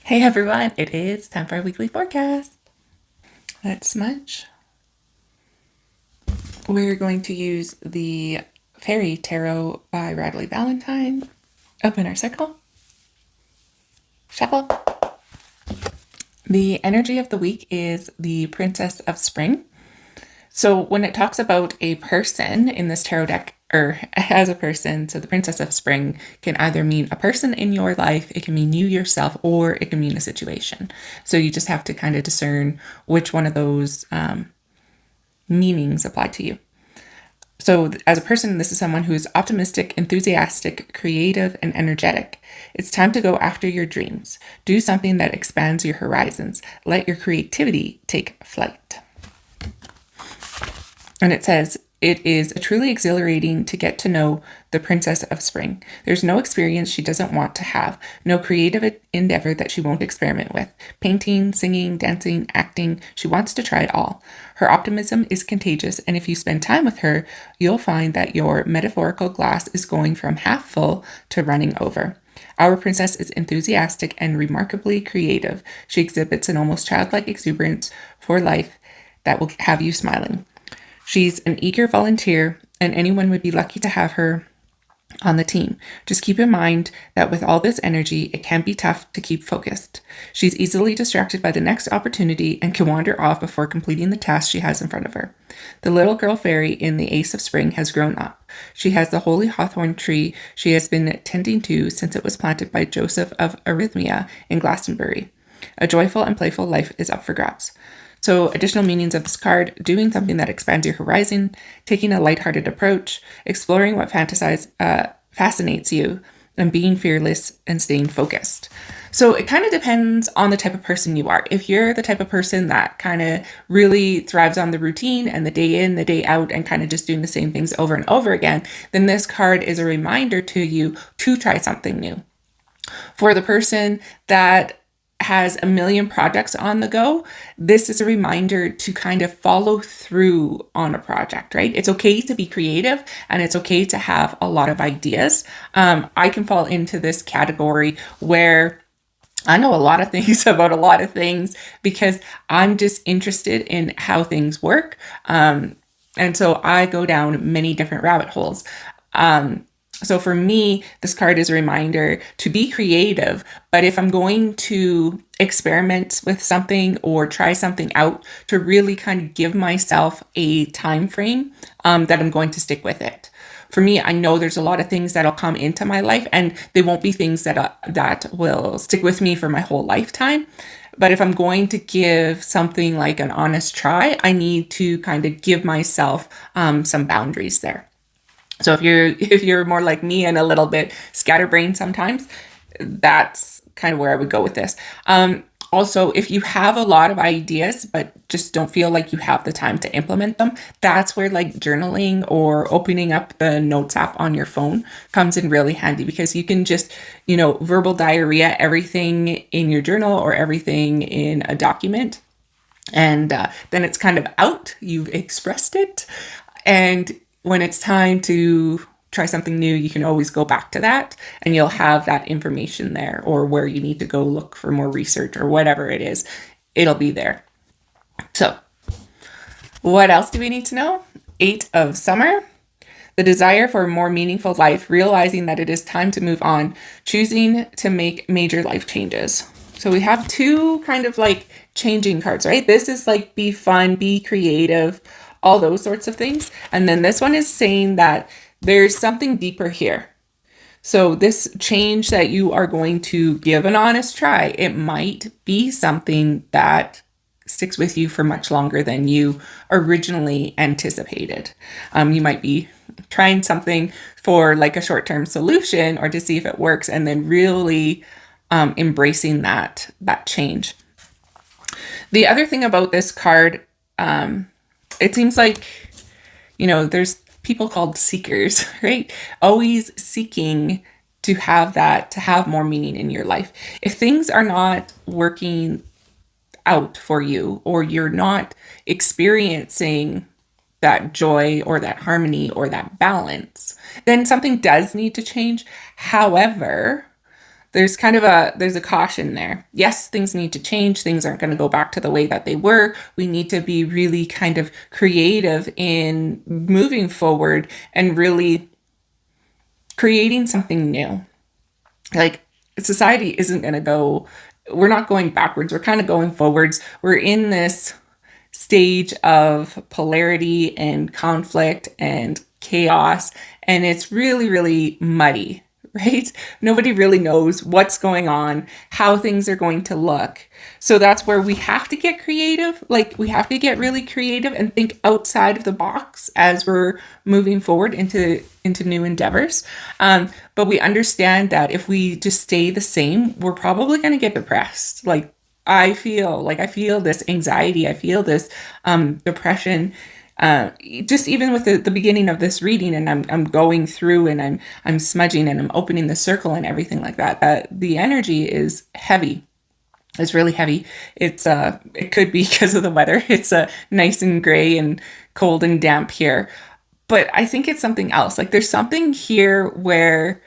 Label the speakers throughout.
Speaker 1: Hey everyone, it is time for our weekly forecast. Let's smudge. We're going to use the Fairy Tarot by Radleigh Valentine. Open our circle. Shuffle. The energy of the week is the Princess of Spring. So when it talks about a person in this tarot deck, or as a person, so the Princess of Spring can either mean a person in your life, it can mean you yourself, or it can mean a situation. So you just have to kind of discern which one of those meanings apply to you. So, as a person, this is someone who is optimistic, enthusiastic, creative, and energetic. It's time to go after your dreams. Do something that expands your horizons. Let your creativity take flight. And it says, it is truly exhilarating to get to know the Princess of Spring. There's no experience she doesn't want to have, no creative endeavor that she won't experiment with. Painting, singing, dancing, acting, she wants to try it all. Her optimism is contagious, and if you spend time with her, you'll find that your metaphorical glass is going from half full to running over. Our princess is enthusiastic and remarkably creative. She exhibits an almost childlike exuberance for life that will have you smiling. She's an eager volunteer, and anyone would be lucky to have her on the team. Just keep in mind that with all this energy, it can be tough to keep focused. She's easily distracted by the next opportunity and can wander off before completing the task she has in front of her. The little girl fairy in the Ace of Spring has grown up. She has the holy hawthorn tree she has been tending to since it was planted by Joseph of Arrhythmia in Glastonbury. A joyful and playful life is up for grabs. So, additional meanings of this card: doing something that expands your horizon, taking a lighthearted approach, exploring what fascinates you, and being fearless and staying focused. So, it kind of depends on the type of person you are. If you're the type of person that kind of really thrives on the routine and the day in, the day out, and kind of just doing the same things over and over again, then this card is a reminder to you to try something new. For the person that has a million projects on the go, this is a reminder to kind of follow through on a project, right? It's okay to be creative and it's okay to have a lot of ideas. I can fall into this category where I know a lot of things about a lot of things because I'm just interested in how things work. And so I go down many different rabbit holes. So for me, this card is a reminder to be creative, but if I'm going to experiment with something or try something out, to really kind of give myself a time frame that I'm going to stick with it. For me, I know there's a lot of things that'll come into my life, and they won't be things that will stick with me for my whole lifetime. But if I'm going to give something like an honest try, I need to kind of give myself some boundaries there. So if you're more like me and a little bit scatterbrained sometimes, that's kind of where I would go with this. Also, if you have a lot of ideas but just don't feel like you have the time to implement them, that's where like journaling or opening up the notes app on your phone comes in really handy, because you can just, verbal diarrhea everything in your journal or everything in a document. And then it's kind of out, you've expressed it. And when it's time to try something new, you can always go back to that and you'll have that information there, or where you need to go look for more research or whatever it is, it'll be there. So, what else do we need to know? 8 of Summer. The desire for a more meaningful life, realizing that it is time to move on, choosing to make major life changes. So we have two kind of like changing cards, right? This is like be fun, be creative, all those sorts of things. And then this one is saying that there's something deeper here. So this change that you are going to give an honest try, it might be something that sticks with you for much longer than you originally anticipated. You might be trying something for like a short-term solution or to see if it works, and then really embracing that change. The other thing about this card, it seems like, there's people called seekers, right? Always seeking to have more meaning in your life. If things are not working out for you, or you're not experiencing that joy or that harmony or that balance, then something does need to change. However, there's a caution there. Yes, things need to change. Things aren't going to go back to the way that they were. We need to be really kind of creative in moving forward and really creating something new. Like, society isn't going to go, we're not going backwards. We're kind of going forwards. We're in this stage of polarity and conflict and chaos, and it's really, really muddy, right? Nobody really knows what's going on, how things are going to look. So that's where we have to get creative. Like, we have to get really creative and think outside of the box as we're moving forward into new endeavors. But we understand that if we just stay the same, we're probably going to get depressed. Like, I feel this anxiety. I feel this depression. Just even with the beginning of this reading, and I'm going through and I'm smudging and I'm opening the circle and everything like that. That the energy is heavy. It's really heavy. It could be because of the weather. It's nice and gray and cold and damp here, but I think it's something else. Like, there's something here where,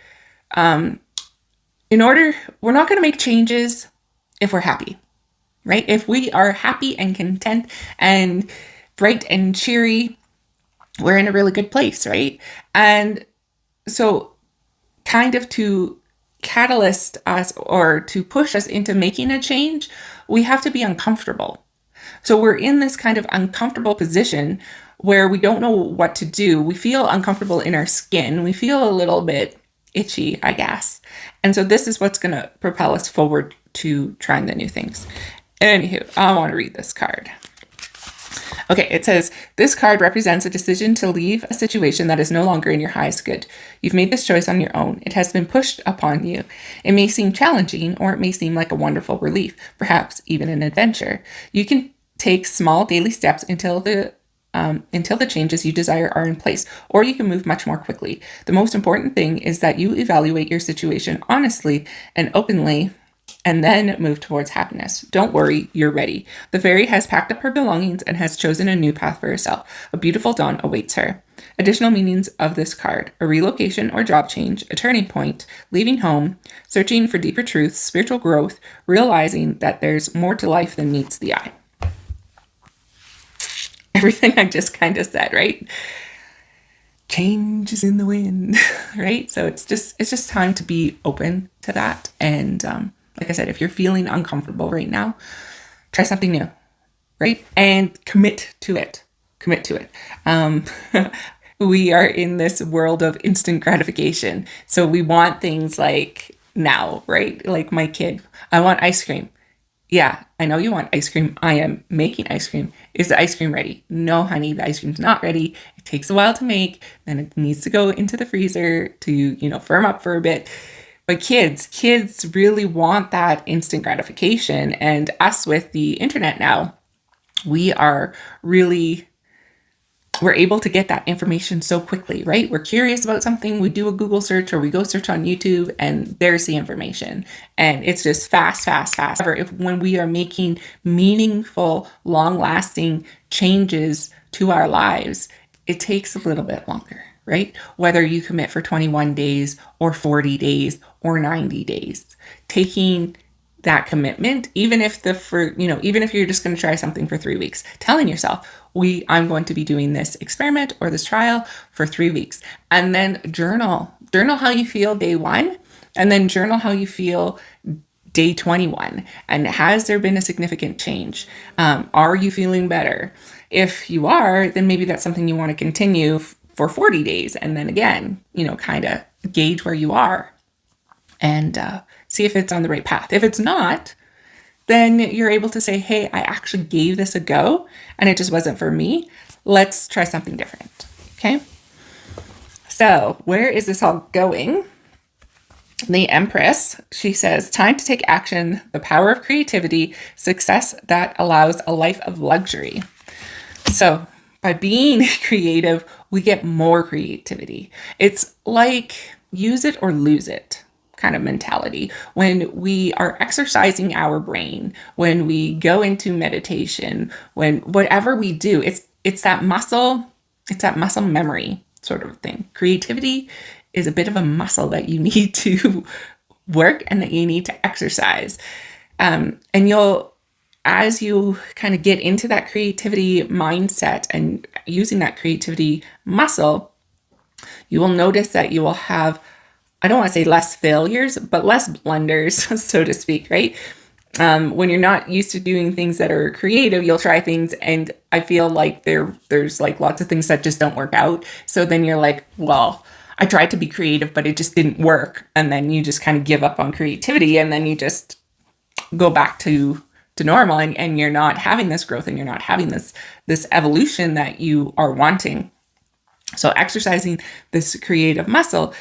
Speaker 1: we're not going to make changes if we're happy, right? If we are happy and content and bright and cheery, we're in a really good place, right? And so, kind of to catalyst us or to push us into making a change, we have to be uncomfortable. So we're in this kind of uncomfortable position where we don't know what to do. We feel uncomfortable in our skin. We feel a little bit itchy, I guess. And so this is what's going to propel us forward to trying the new things. Anywho, I want to read this card. Okay, it says, this card represents a decision to leave a situation that is no longer in your highest good. You've made this choice on your own. It has been pushed upon you. It may seem challenging, or it may seem like a wonderful relief, perhaps even an adventure. You can take small daily steps until the changes you desire are in place, or you can move much more quickly. The most important thing is that you evaluate your situation honestly and openly, and then move towards happiness. Don't worry, you're ready. The fairy has packed up her belongings and has chosen a new path for herself. A beautiful dawn awaits her. Additional meanings of this card: a relocation or job change, a turning point, leaving home, searching for deeper truths, spiritual growth, realizing that there's more to life than meets the eye. Everything I just kind of said, right? Change is in the wind, right? So it's just time to be open to that. And like I said, if you're feeling uncomfortable right now, try something new, right? And commit to it. Commit to it. We are in this world of instant gratification. So we want things like now, right? Like my kid, I want ice cream. Yeah, I know you want ice cream. I am making ice cream. Is the ice cream ready? No, honey, the ice cream's not ready. It takes a while to make. Then it needs to go into the freezer to, firm up for a bit. But kids really want that instant gratification. And us with the internet now, we're able to get that information so quickly, right? We're curious about something, we do a Google search or we go search on YouTube, and there's the information. And it's just fast. However, when we are making meaningful, long-lasting changes to our lives, it takes a little bit longer, right? Whether you commit for 21 days or 40 days or 90 days, taking that commitment, even if you're just going to try something for 3 weeks, telling yourself, I'm going to be doing this experiment or this trial for 3 weeks, and then journal how you feel day 1, and then journal how you feel day 21. And has there been a significant change? Are you feeling better? If you are, then maybe that's something you want to continue for 40 days. And then again, kind of gauge where you are and see if it's on the right path. If it's not, then you're able to say, hey, I actually gave this a go and it just wasn't for me. Let's try something different. Okay. So where is this all going? The Empress, she says, time to take action, the power of creativity, success that allows a life of luxury. So by being creative, we get more creativity. It's like use it or lose it kind of mentality. When we are exercising our brain, when we go into meditation, when whatever we do, it's that muscle memory sort of thing. Creativity is a bit of a muscle that you need to work and that you need to exercise. And as you kind of get into that creativity mindset and using that creativity muscle, you will notice that you will have, I don't want to say less failures, but less blunders, so to speak, right? When you're not used to doing things that are creative, you'll try things, and I feel like there's like lots of things that just don't work out. So then you're like, well, I tried to be creative, but it just didn't work. And then you just kind of give up on creativity, and then you just go back to normal, and you're not having this growth, and you're not having this evolution that you are wanting. So exercising this creative muscle,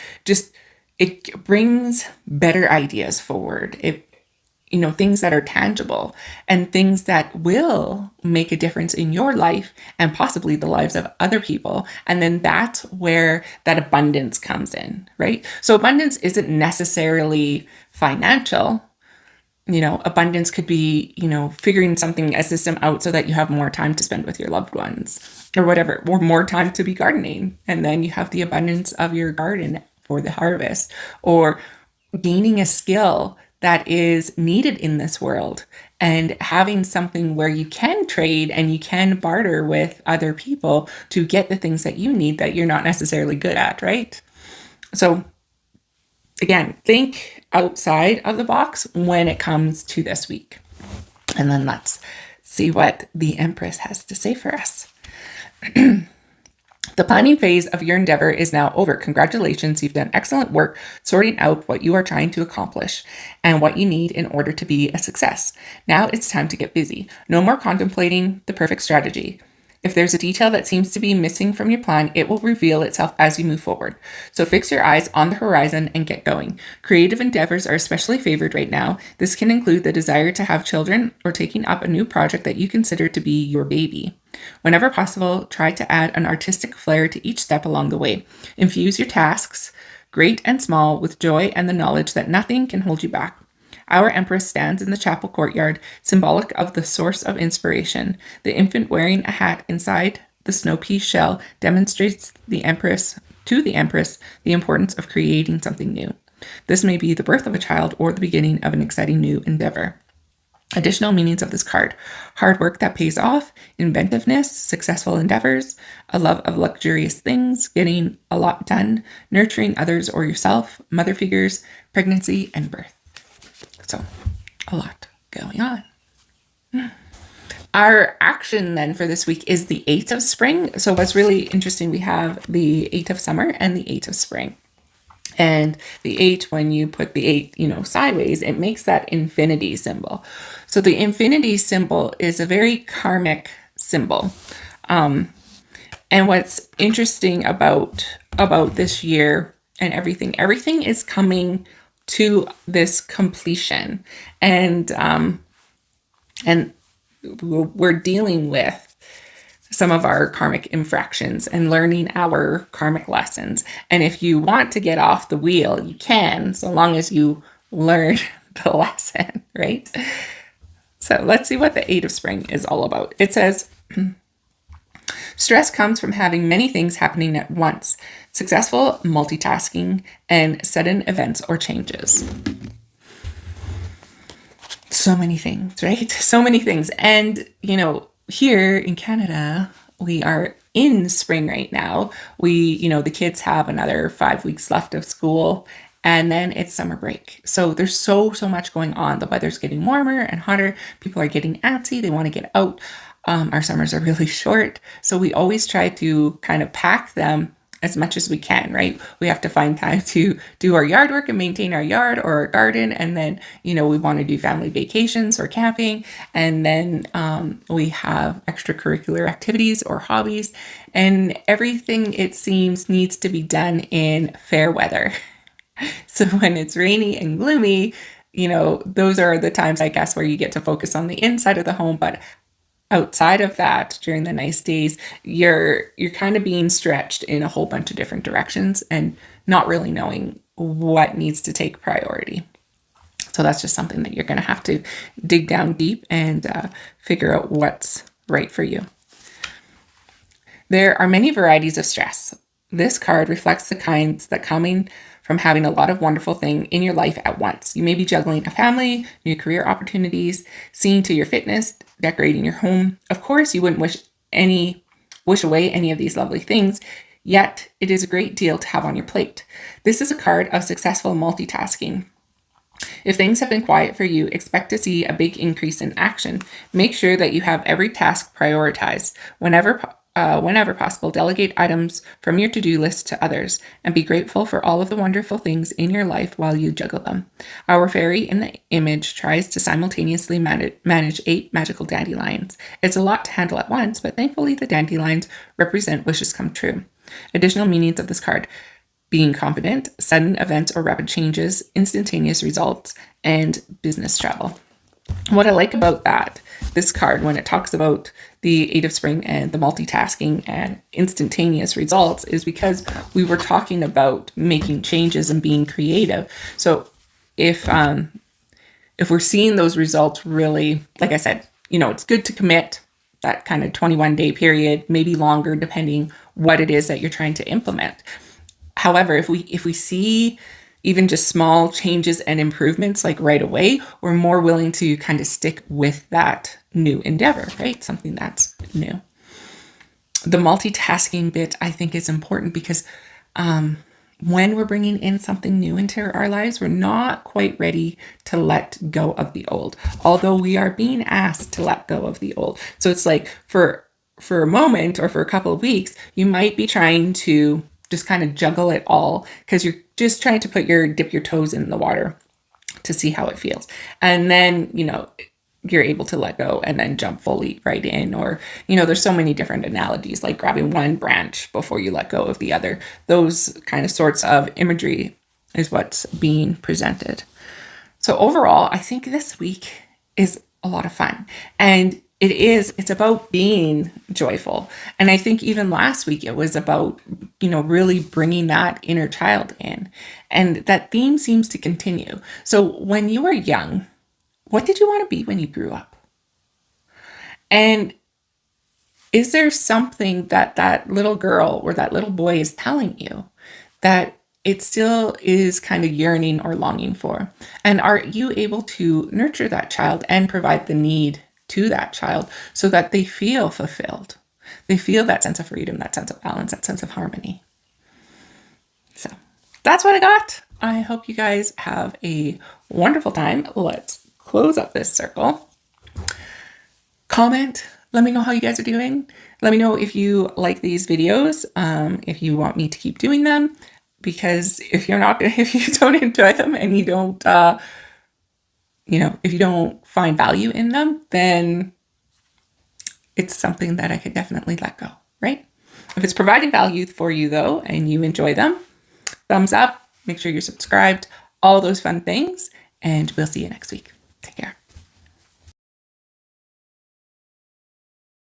Speaker 1: it brings better ideas forward. Things that are tangible and things that will make a difference in your life and possibly the lives of other people. And then that's where that abundance comes in, right? So abundance isn't necessarily financial. Abundance could be, figuring a system out so that you have more time to spend with your loved ones or whatever, or more time to be gardening. And then you have the abundance of your garden for the harvest, or gaining a skill that is needed in this world and having something where you can trade and you can barter with other people to get the things that you need that you're not necessarily good at, right? So again, think outside of the box when it comes to this week. And then let's see what the Empress has to say for us. The planning phase of your endeavor is now over. Congratulations, you've done excellent work sorting out what you are trying to accomplish and what you need in order to be a success. Now it's time to get busy. No more contemplating the perfect strategy. If there's a detail that seems to be missing from your plan, it will reveal itself as you move forward. So fix your eyes on the horizon and get going. Creative endeavors are especially favored right now. This can include the desire to have children or taking up a new project that you consider to be your baby. Whenever possible, try to add an artistic flair to each step along the way. Infuse your tasks, great and small, with joy and the knowledge that nothing can hold you back. Our Empress stands in the chapel courtyard, symbolic of the source of inspiration. The infant wearing a hat inside the snow pea shell demonstrates to the Empress the importance of creating something new. This may be the birth of a child or the beginning of an exciting new endeavor. Additional meanings of this card: hard work that pays off, inventiveness, successful endeavors, a love of luxurious things, getting a lot done, nurturing others or yourself, mother figures, pregnancy, and birth. So, a lot going on. Our action then for this week is the 8 of spring. So what's really interesting, we have the 8 of summer and the 8 of spring. And the 8, when you put the 8, sideways, it makes that infinity symbol. So the infinity symbol is a very karmic symbol. And what's interesting about this year and everything is coming to this completion, and we're dealing with some of our karmic infractions and learning our karmic lessons. And if you want to get off the wheel, you can, so long as you learn the lesson, right? So let's see what the 8 of spring is all about. It says, stress comes from having many things happening at once, successful multitasking, and sudden events or changes. So many things, right? So many things. And, here in Canada, we are in spring right now. The kids have another 5 weeks left of school, and then it's summer break. So there's so much going on. The weather's getting warmer and hotter. People are getting antsy. They want to get out. Our summers are really short. So we always try to kind of pack them as much as we can, right? We have to find time to do our yard work and maintain our yard or our garden. And then, we want to do family vacations or camping. And then we have extracurricular activities or hobbies. And everything, it seems, needs to be done in fair weather. So when it's rainy and gloomy, those are the times, I guess, where you get to focus on the inside of the home. But outside of that, during the nice days, you're kind of being stretched in a whole bunch of different directions and not really knowing what needs to take priority. So that's just something that you're going to have to dig down deep and figure out what's right for you. There are many varieties of stress. This card reflects the kinds that coming from having a lot of wonderful things in your life at once. You may be juggling a family, new career opportunities, seeing to your fitness, decorating your home. Of course, you wouldn't wish away any of these lovely things, yet it is a great deal to have on your plate. This is a card of successful multitasking. If things have been quiet for you, expect to see a big increase in action. Make sure that you have every task prioritized. Whenever possible, delegate items from your to-do list to others and be grateful for all of the wonderful things in your life while you juggle them. Our fairy in the image tries to simultaneously manage 8 magical dandelions. It's a lot to handle at once, but thankfully the dandelions represent wishes come true. Additional meanings of this card: being confident, sudden events or rapid changes, instantaneous results, and business travel. What I like about this card, when it talks about the 8 of Spring and the multitasking and instantaneous results, is because we were talking about making changes and being creative. So if we're seeing those results really, like I said, it's good to commit that kind of 21-day period, maybe longer, depending what it is that you're trying to implement. However, if we see even just small changes and improvements like right away, we're more willing to kind of stick with that new endeavor, right? Something that's new. The multitasking bit, I think, is important because when we're bringing in something new into our lives, we're not quite ready to let go of the old, although we are being asked to let go of the old. So it's like for a moment or for a couple of weeks, you might be trying to just kind of juggle it all because you're just trying to dip your toes in the water to see how it feels. And then, you're able to let go and then jump fully right in. Or, there's so many different analogies, like grabbing one branch before you let go of the other. Those kind of sorts of imagery is what's being presented. So overall, I think this week is a lot of fun. And it's about being joyful. And I think even last week it was about, really bringing that inner child in. And that theme seems to continue. So when you were young, what did you want to be when you grew up? And is there something that little girl or that little boy is telling you that it still is kind of yearning or longing for? And are you able to nurture that child and provide the need to that child so that they feel fulfilled? They feel that sense of freedom, that sense of balance, that sense of harmony. So that's what I got. I hope you guys have a wonderful time. Let's close up this circle. Comment. Let me know how you guys are doing. Let me know if you like these videos, if you want me to keep doing them, because if you don't enjoy them and you don't, if you don't find value in them, then it's something that I could definitely let go, right? If it's providing value for you though, and you enjoy them, thumbs up, make sure you're subscribed, all those fun things, and we'll see you next week. Take care.